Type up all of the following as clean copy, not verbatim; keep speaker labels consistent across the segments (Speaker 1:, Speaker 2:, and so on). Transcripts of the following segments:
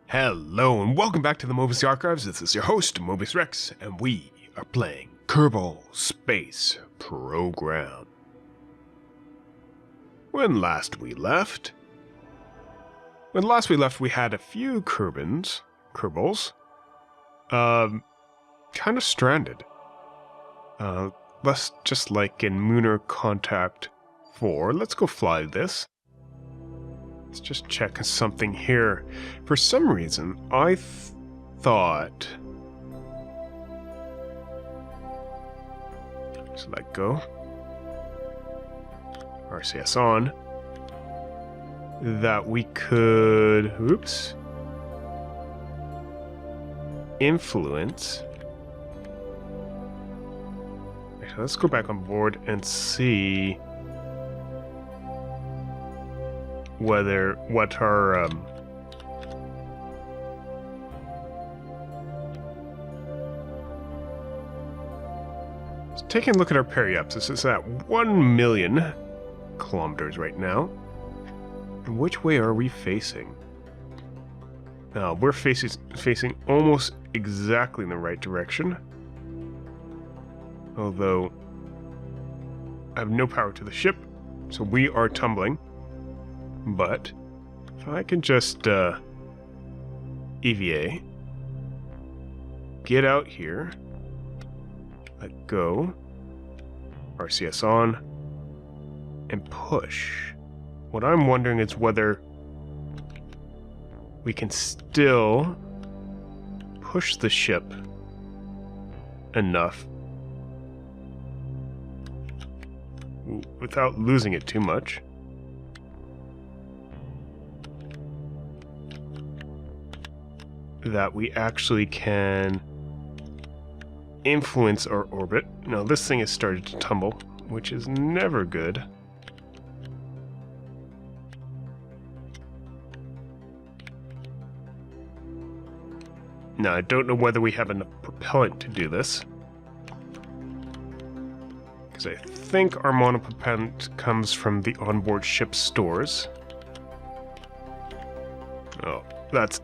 Speaker 1: Hello and welcome back to the Mobius Archives. This is your host, Mobius Rex, and we are playing Kerbal Space Program. When last we left, we had a few Kerbals, kind of stranded. Less just like in Lunar Contact 4. Let's go fly this. Let's just check something here. For some reason, I thought... Just let go. RCS on. That we could... Oops. Influence. Actually, let's go back on board and see... what our taking a look at our periapsis. It's at 1 million kilometers right now. And which way are we facing? Now we're facing almost exactly in the right direction. Although I have no power to the ship, so we are tumbling. But if I can just EVA, get out here, let go, RCS on, and push. What I'm wondering is whether we can still push the ship enough without losing it too much. That we actually can influence our orbit. Now this thing has started to tumble, which is never good. Now I don't know whether we have enough propellant to do this, because I think our monopropellant comes from the onboard ship stores. Oh, that's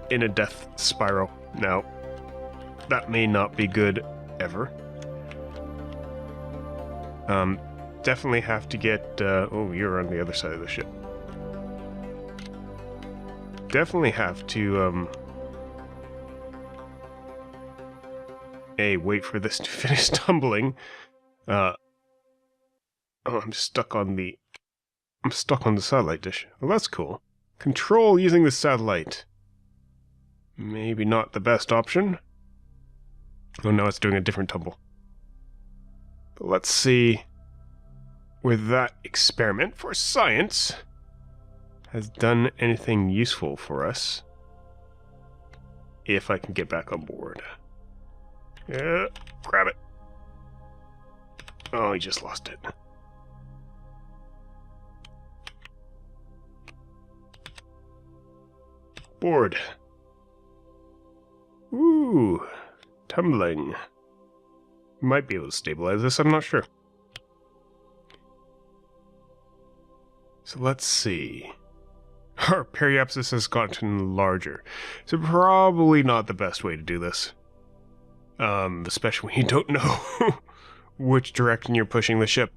Speaker 1: in a death spiral. Now, that may not be good ever. Definitely have to get... oh, you're on the other side of the ship. Definitely have to... wait for this to finish tumbling. Oh, I'm stuck on the satellite dish. Well, that's cool. Control using the satellite. Maybe not the best option. Oh no, it's doing a different tumble. But let's see where that experiment for science has done anything useful for us. If I can get back on board. Yeah, grab it. Oh, he just lost it. Board. Ooh, tumbling. Might be able to stabilize this, I'm not sure. So let's see. Our periapsis has gotten larger. So probably not the best way to do this. Especially when you don't know which direction you're pushing the ship.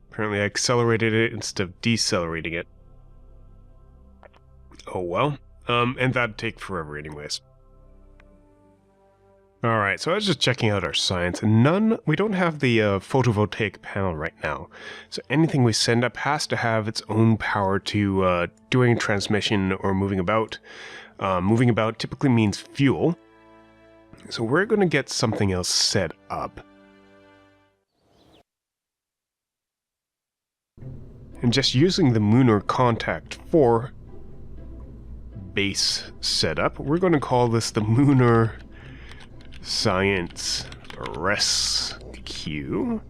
Speaker 1: Apparently I accelerated it instead of decelerating it. Oh well. And that'd take forever anyways. Alright, so I was just checking out our science, and we don't have the photovoltaic panel right now. So anything we send up has to have its own power to doing transmission or moving about. Moving about typically means fuel. So we're going to get something else set up. And just using the Lunar Contact 4 base setup, we're going to call this the Lunar Science Rescue.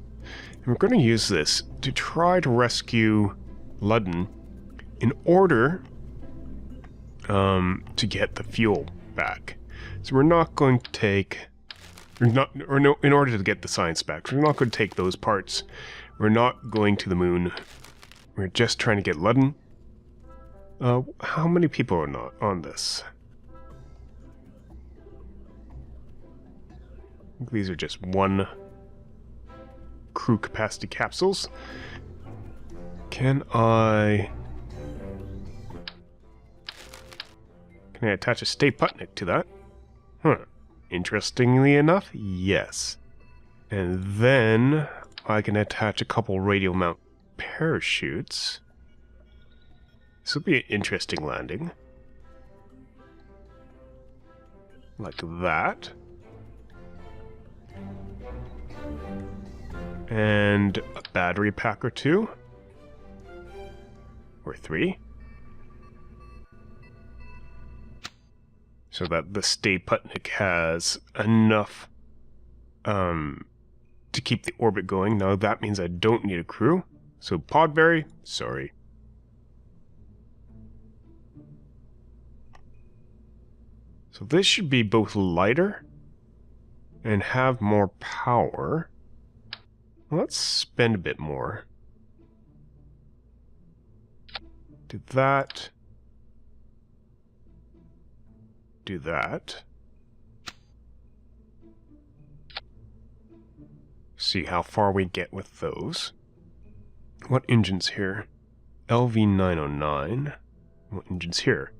Speaker 1: And we're going to use this to try to rescue Ludden in order to get the fuel back. So we're not going to take, in order to get the science back, we're not going to take those parts. We're not going to the moon. We're just trying to get Ludden. How many people are not on this? These are just 1 crew capacity capsules. Can I attach a Stay Putnik to that? Huh. Interestingly enough, yes. And then I can attach a couple radial mount parachutes. This will be an interesting landing. Like that. And a battery pack or 2. Or 3. So that the Stay Putnik has enough to keep the orbit going. Now that means I don't need a crew. So Podberry, sorry. So this should be both lighter and have more power. Let's spend a bit more. Do that. Do that. See how far we get with those. What engine's here? LV909. What engine's here?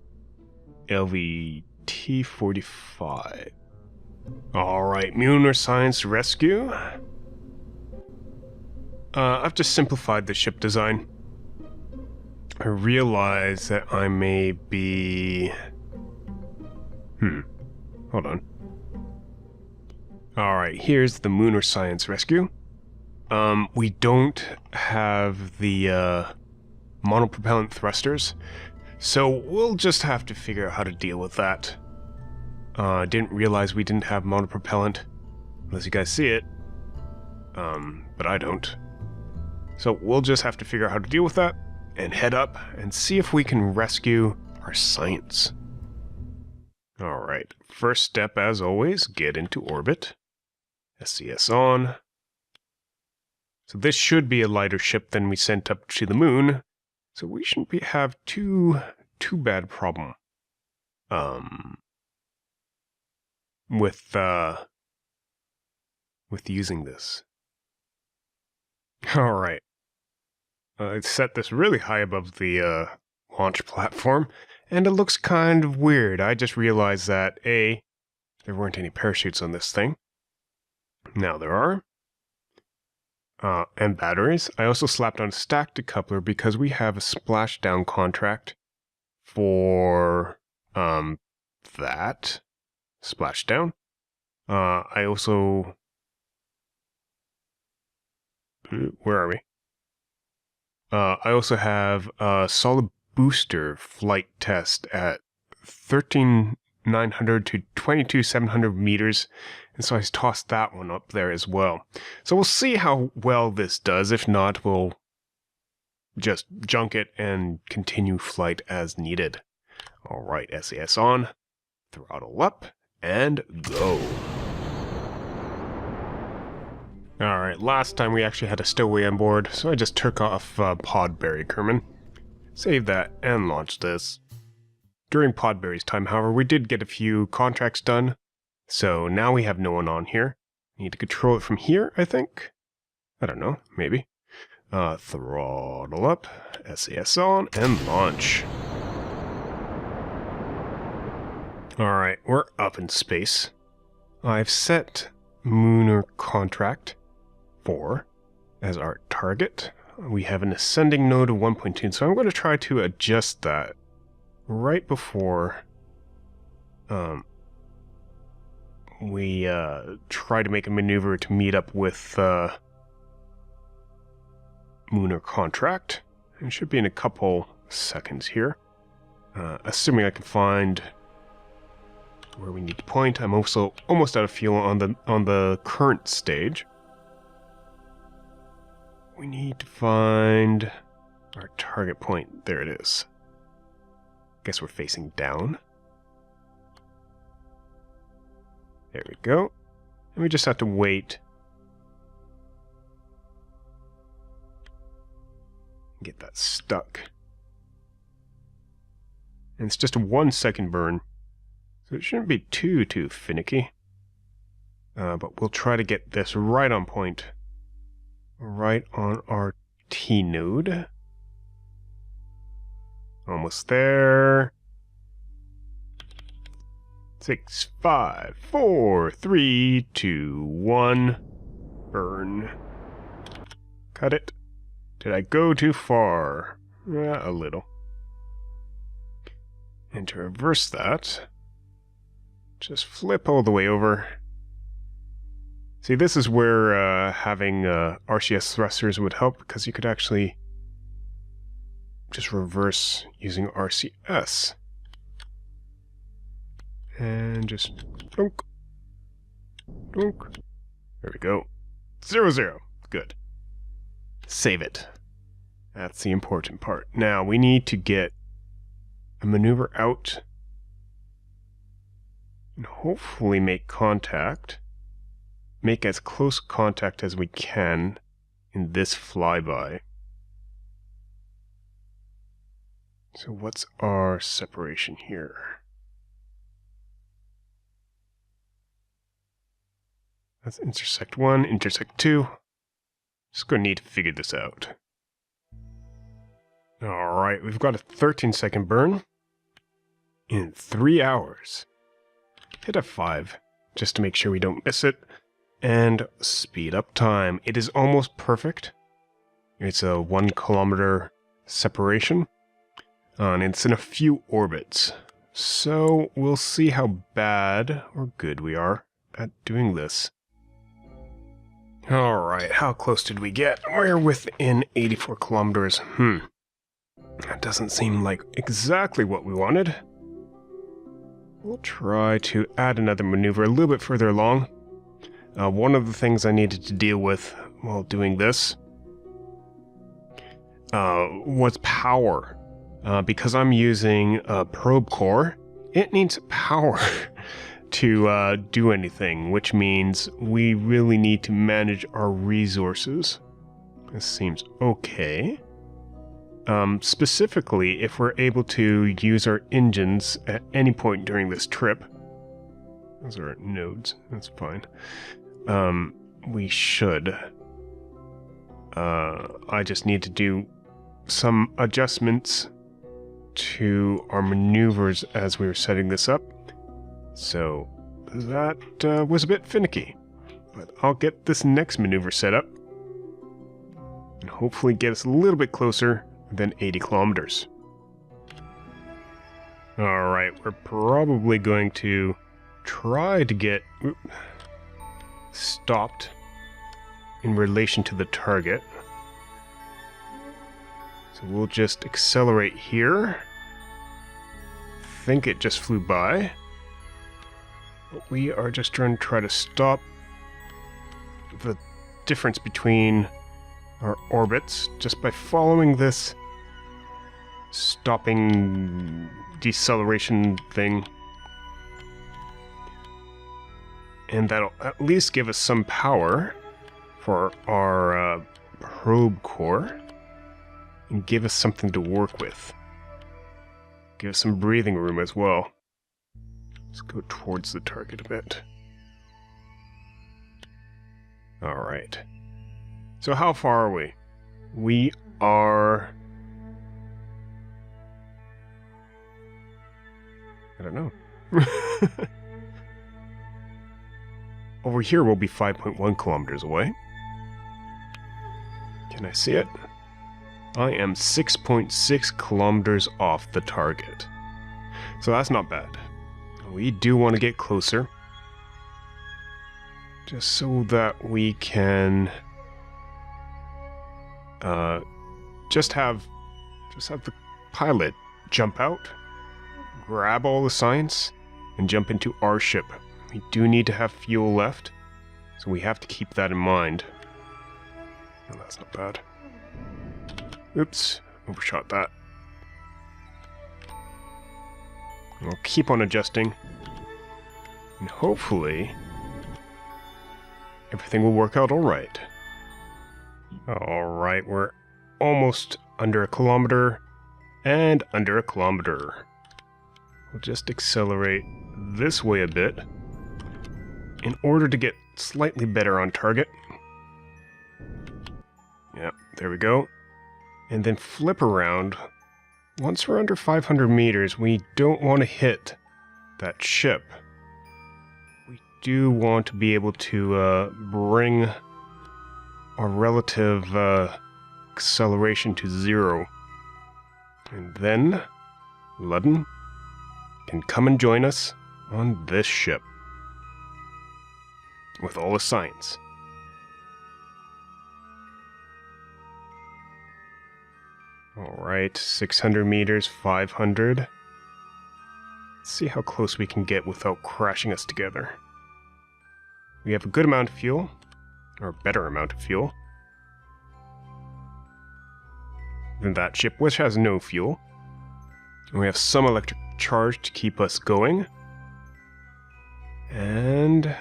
Speaker 1: LVT45. Alright, Lunar Science Rescue. I've just simplified the ship design. I realize that I may be... Hold on. Alright, here's the Lunar Science Rescue. We don't have the monopropellant thrusters, so we'll just have to figure out how to deal with that. Didn't realize we didn't have monopropellant, unless you guys see it. But I don't. So we'll just have to figure out how to deal with that, and head up, and see if we can rescue our science. Alright, first step as always, get into orbit. SCS on. So this should be a lighter ship than we sent up to the moon, so we shouldn't have too bad problem. With using this. Alright. I set this really high above the launch platform, and it looks kind of weird. I just realized that, A, there weren't any parachutes on this thing. Now there are. And batteries. I also slapped on a stack decoupler because we have a splashdown contract for that. Splashdown. I also... Where are we? I also have a solid booster flight test at 13,900 to 22,700 meters, and so I tossed that one up there as well. So we'll see how well this does. If not, we'll just junk it and continue flight as needed. Alright, SAS on, throttle up, and go. Alright, last time we actually had a stowaway on board, so I just took off Podberry Kerman. Save that and launch this. During Podberry's time, however, we did get a few contracts done, so now we have no one on here. Need to control it from here, I think? I don't know, maybe. Throttle up, SAS on, and launch. Alright, we're up in space. I've set Lunar Contract 4 as our target. We have an ascending node of 1.2, so I'm going to try to adjust that right before we try to make a maneuver to meet up with Lunar Contract. It should be in a couple seconds here. Assuming I can find where we need to point. I'm also almost out of fuel on the current stage. We need to find our target point. There it is. Guess we're facing down. There we go. And we just have to wait. Get that stuck. And it's just a 1 second burn. So it shouldn't be too finicky. But we'll try to get this right on point. Right on our T node. Almost there. 6, 5, 4, 3, 2, 1. Burn. Cut it. Did I go too far? A little. And to reverse that, just flip all the way over. See, this is where having RCS thrusters would help, because you could actually just reverse using RCS. And just dunk. Dunk. There we go. 0, 0. Good. Save it. That's the important part. Now, we need to get a maneuver out and hopefully make contact. Make as close contact as we can in this flyby. So what's our separation here? That's intersect 1, intersect 2. Just gonna need to figure this out. Alright, we've got a 13-second burn in 3 hours. Hit F5 just to make sure we don't miss it. And speed up time. It is almost perfect. It's a 1 kilometer separation. And it's in a few orbits. So we'll see how bad or good we are at doing this. Alright, how close did we get? We're within 84 kilometers. That doesn't seem like exactly what we wanted. We'll try to add another maneuver a little bit further along. One of the things I needed to deal with while doing this was power. Because I'm using a probe core, it needs power to do anything, which means we really need to manage our resources. This seems okay. Specifically, if we're able to use our engines at any point during this trip. Those are nodes, that's fine. We should. I just need to do some adjustments to our maneuvers as we were setting this up. So that was a bit finicky. But I'll get this next maneuver set up and hopefully get us a little bit closer than 80 kilometers. Alright, we're probably going to try to get stopped in relation to the target. So we'll just accelerate here. Think it just flew by. But we are just trying to stop the difference between our orbits just by following this stopping deceleration thing. And that'll at least give us some power for our probe core and give us something to work with. Give us some breathing room as well. Let's go towards the target a bit. Alright. So how far are we? We are... I don't know. Over here we'll be 5.1 kilometers away. Can I see it? I am 6.6 kilometers off the target. So that's not bad. We do want to get closer. Just so that we can just have the pilot jump out, grab all the science, and jump into our ship. We do need to have fuel left, so we have to keep that in mind. Oh, that's not bad. Oops, overshot that. We'll keep on adjusting, and hopefully everything will work out alright. Alright, we're almost under a kilometer, and under a kilometer. We'll just accelerate this way a bit. in order to get slightly better on target. Yeah, there we go. And then flip around. Once we're under 500 meters, we don't want to hit that ship. We do want to be able to bring our relative acceleration to 0. And then Ludden can come and join us on this ship with all the science. Alright, 600 meters, 500. Let's see how close we can get without crashing us together. We have a good amount of fuel, or a better amount of fuel, than that ship, which has no fuel. And we have some electric charge to keep us going. And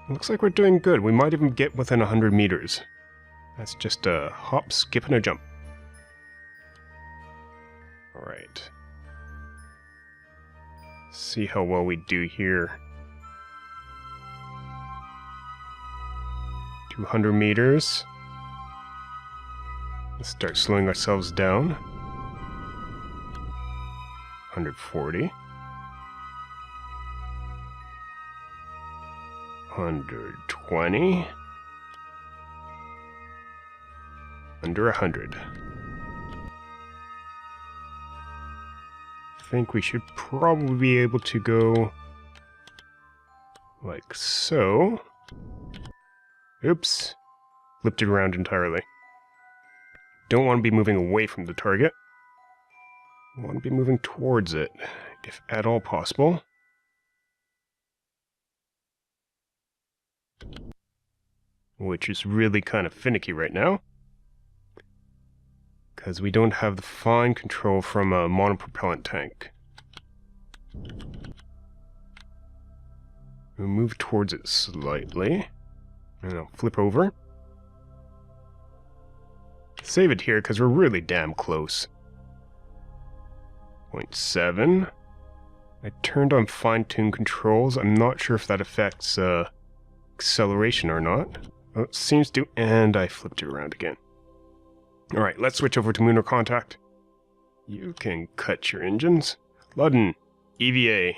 Speaker 1: looks like we're doing good. We might even get within 100 meters. That's just a hop, skip, and a jump. Alright. See how well we do here. 200 meters. Let's start slowing ourselves down. 140. 120. Under 100. I think we should probably be able to go like so. Oops. Flipped it around entirely. Don't want to be moving away from the target. I want to be moving towards it, if at all possible. Which is really kind of finicky right now, because we don't have the fine control from a monopropellant tank. We'll move towards it slightly, and I'll flip over. Save it here, because we're really damn close. 0.7. I turned on fine-tune controls. I'm not sure if that affects acceleration or not. Oh, it seems to, and I flipped it around again. Alright, let's switch over to Lunar Contact. You can cut your engines. Ludden, EVA.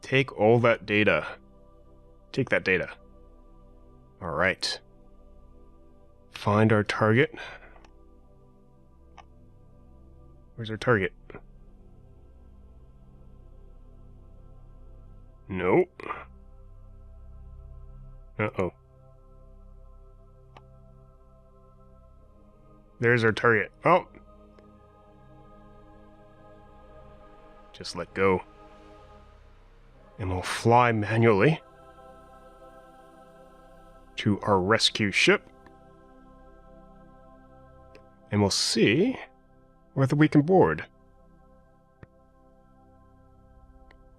Speaker 1: Take all that data. Take that data. Alright. Find our target. Where's our target? Nope. Uh-oh. There's our target. Oh! Just let go. And we'll fly manually to our rescue ship. And we'll see whether we can board.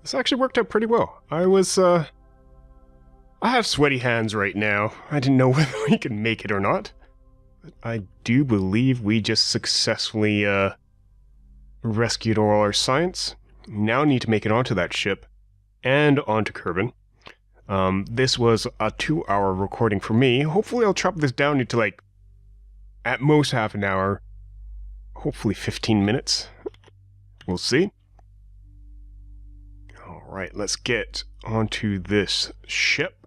Speaker 1: This actually worked out pretty well. I have sweaty hands right now. I didn't know whether we could make it or not. But I do believe we just successfully rescued all our science. Now need to make it onto that ship and onto Kerbin. This was a 2-hour recording for me. Hopefully I'll chop this down into like at most half an hour. Hopefully 15 minutes. We'll see. Alright, let's get onto this ship,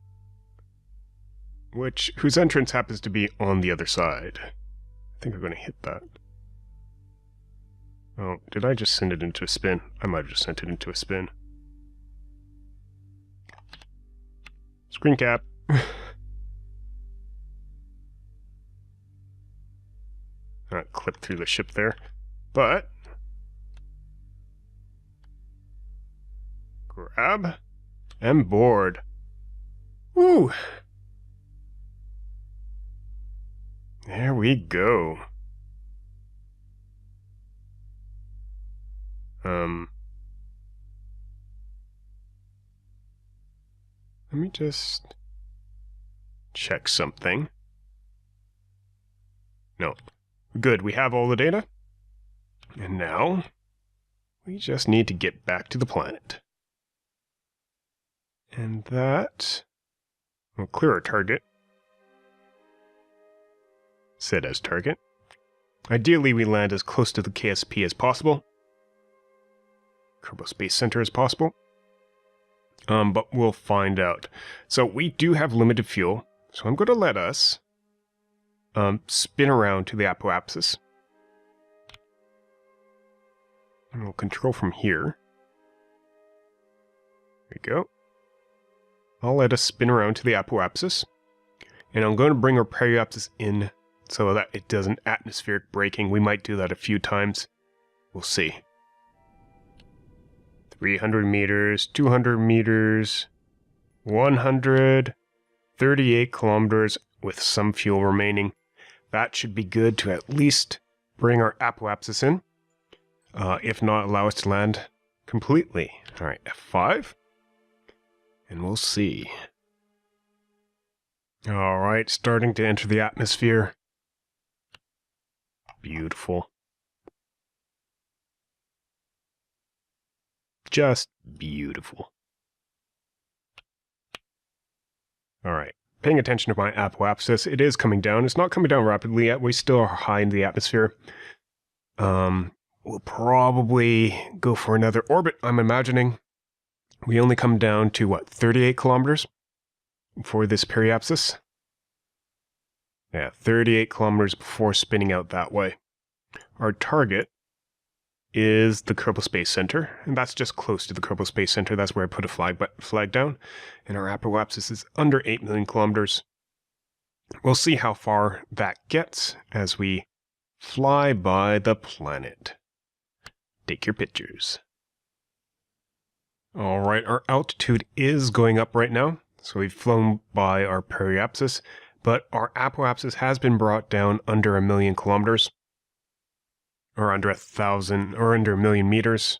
Speaker 1: whose entrance happens to be on the other side. I think I'm going to hit that. Oh, did I just send it into a spin? I might have just sent it into a spin. Screen cap. Not clip through the ship there, but grab and board. Woo! There we go. Let me just check something. No. Good, we have all the data. And now, we just need to get back to the planet. And that will clear our target. Set as target. Ideally, we land as close to the KSP as possible. Kerbal Space Center as possible. But we'll find out. So we do have limited fuel, so I'm going to let us spin around to the apoapsis. And we'll control from here. There we go. I'll let us spin around to the apoapsis. And I'm going to bring our periapsis in so that it does an atmospheric braking. We might do that a few times. We'll see. 300 meters, 200 meters, 138 kilometers with some fuel remaining. That should be good to at least bring our apoapsis in. If not, allow us to land completely. Alright, F5. And we'll see. Alright, starting to enter the atmosphere. Beautiful. Just beautiful. Alright, paying attention to my apoapsis, it is coming down. It's not coming down rapidly yet. We still are high in the atmosphere. We'll probably go for another orbit, I'm imagining. We only come down to, what, 38 kilometers for this periapsis? Yeah, 38 kilometers before spinning out that way. Our target is the Kerbal Space Center, and that's just close to the Kerbal Space Center. That's where I put a flag down, and our apoapsis is under 8 million kilometers. We'll see how far that gets as we fly by the planet. Take your pictures. Alright, our altitude is going up right now, so we've flown by our periapsis, but our apoapsis has been brought down under 1 million kilometers. Or under 1,000, or under 1 million meters.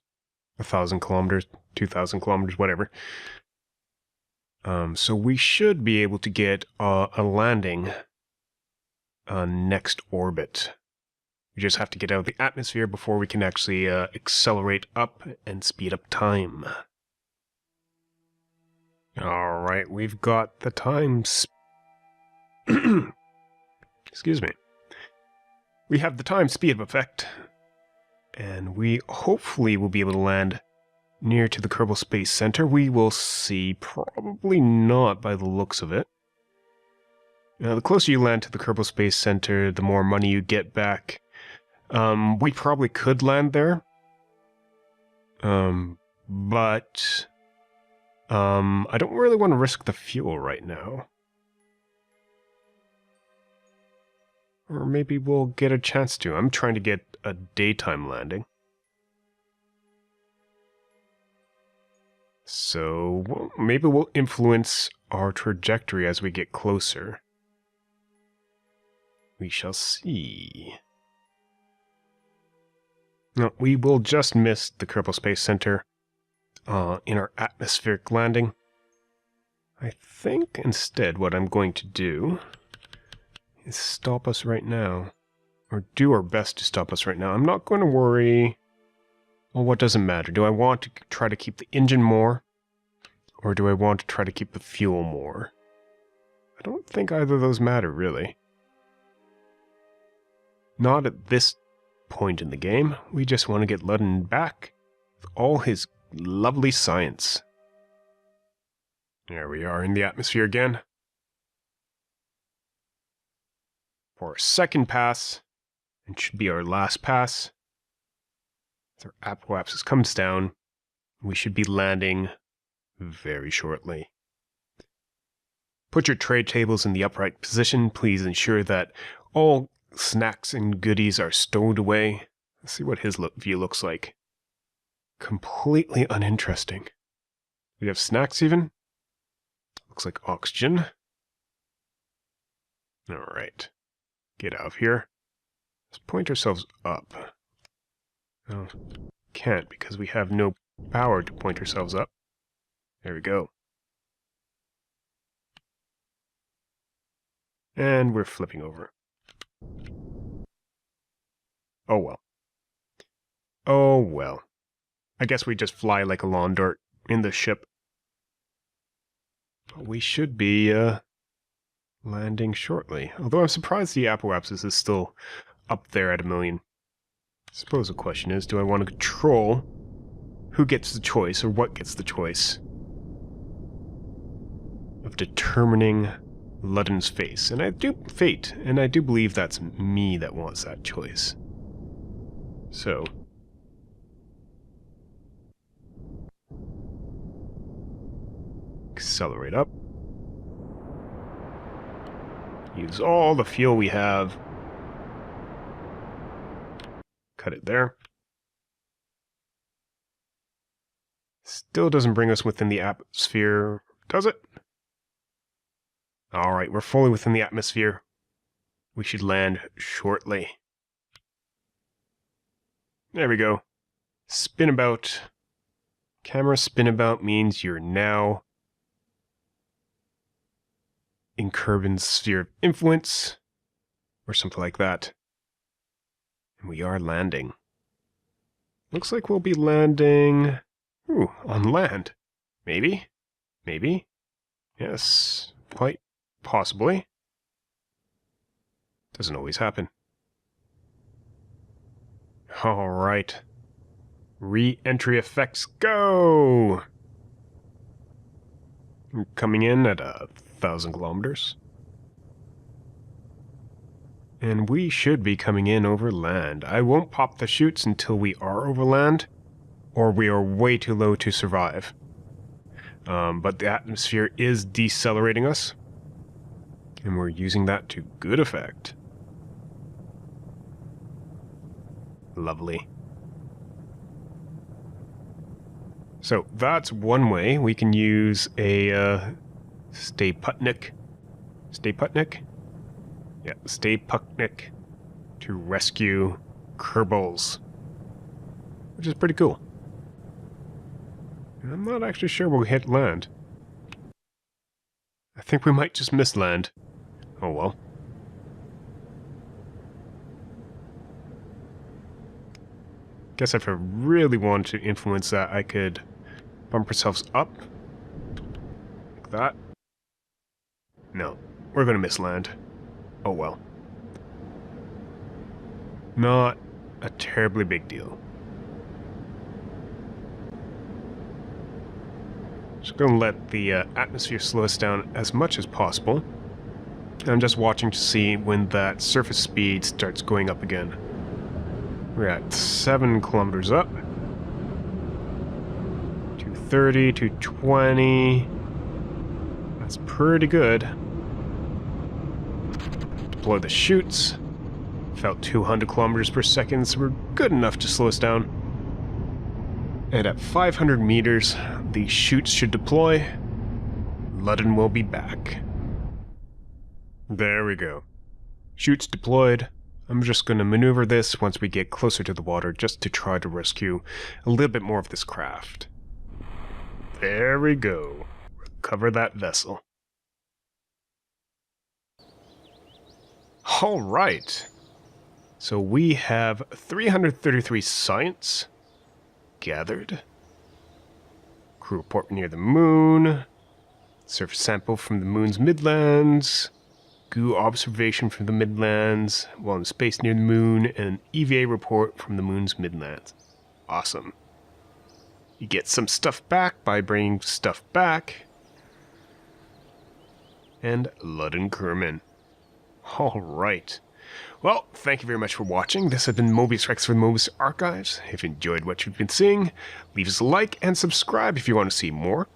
Speaker 1: 1,000 kilometers, 2,000 kilometers, whatever. So we should be able to get a landing next orbit. We just have to get out of the atmosphere before we can actually accelerate up and speed up time. Alright, we've got the time... Excuse me. We have the time speed effect, and we hopefully will be able to land near to the Kerbal Space Center. We will see. Probably not by the looks of it. Now, the closer you land to the Kerbal Space Center, the more money you get back. We probably could land there. But I don't really want to risk the fuel right now. Or maybe we'll get a chance to. I'm trying to get a daytime landing. So maybe we'll influence our trajectory as we get closer. We shall see. No, we will just miss the Kerbal Space Center in our atmospheric landing. I think instead what I'm going to do is stop us right now. Or do our best to stop us right now. I'm not going to worry. Well, what does it matter? Do I want to try to keep the engine more? Or do I want to try to keep the fuel more? I don't think either of those matter, really. Not at this point in the game. We just want to get Ludden back with all his lovely science. There we are in the atmosphere again. For our second pass, and should be our last pass. As our apoapsis comes down, we should be landing very shortly. Put your tray tables in the upright position. Please ensure that all snacks and goodies are stowed away. Let's see what his view looks like. Completely uninteresting. We have snacks even. Looks like oxygen. Alright. Get out of here. Let's point ourselves up. Oh, can't because we have no power to point ourselves up. There we go. And we're flipping over. Oh well. Oh well. I guess we just fly like a lawn dart in the ship. we should be landing shortly. Although I'm surprised the apoapsis is still up there at 1 million. I suppose the question is, do I want to control who gets the choice, or what gets the choice of determining Ludden's fate? And I do believe that's me that wants that choice. So accelerate up. Use all the fuel we have. Cut it there. Still doesn't bring us within the atmosphere, does it? Alright, we're fully within the atmosphere. We should land shortly. There we go. Spin about. Camera spin about means you're now in Kerbin's sphere of influence, or something like that. And we are landing. Looks like we'll be landing... Ooh, on land. Maybe? Maybe? Yes, quite possibly. Doesn't always happen. Alright. Re-entry effects, go! We're coming in at 1,000 kilometers. And we should be coming in over land. I won't pop the chutes until we are over land, or we are way too low to survive. But the atmosphere is decelerating us, and we're using that to good effect. Lovely. So that's one way we can use a Stay Putnik? Yeah, Stay Putnik to rescue Kerbals, which is pretty cool. And I'm not actually sure we'll hit land. I think we might just miss land. Oh well. Guess if I really wanted to influence that, I could bump ourselves up. Like that. No, we're gonna miss land. Oh well. Not a terribly big deal. Just gonna let the atmosphere slow us down as much as possible. I'm just watching to see when that surface speed starts going up again. We're at 7 kilometers up. 230, 220. That's pretty good. Deploy the chutes. Felt 200 kilometers per second, so we're good enough to slow us down. And at 500 meters, the chutes should deploy. Ludden will be back. There we go. Chutes deployed. I'm just going to maneuver this once we get closer to the water just to try to rescue a little bit more of this craft. There we go. Recover that vessel. Alright. So we have 333 science gathered. Crew report near the moon. Surface sample from the moon's midlands. Goo observation from the midlands while in space near the moon, and an EVA report from the moon's midlands. Awesome. You get some stuff back by bringing stuff back. And Ludden Kerman. Alright. Well, thank you very much for watching. This has been Mobius Rex for the Mobius Archives. If you enjoyed what you've been seeing, leave us a like and subscribe if you want to see more.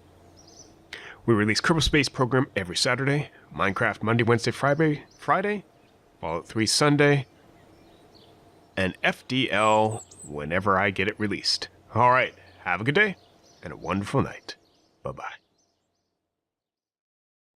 Speaker 1: We release Kerbal Space Program every Saturday, Minecraft Monday, Wednesday, Friday, Fallout 3 Sunday, and FDL whenever I get it released. Alright, have a good day, and a wonderful night. Bye-bye.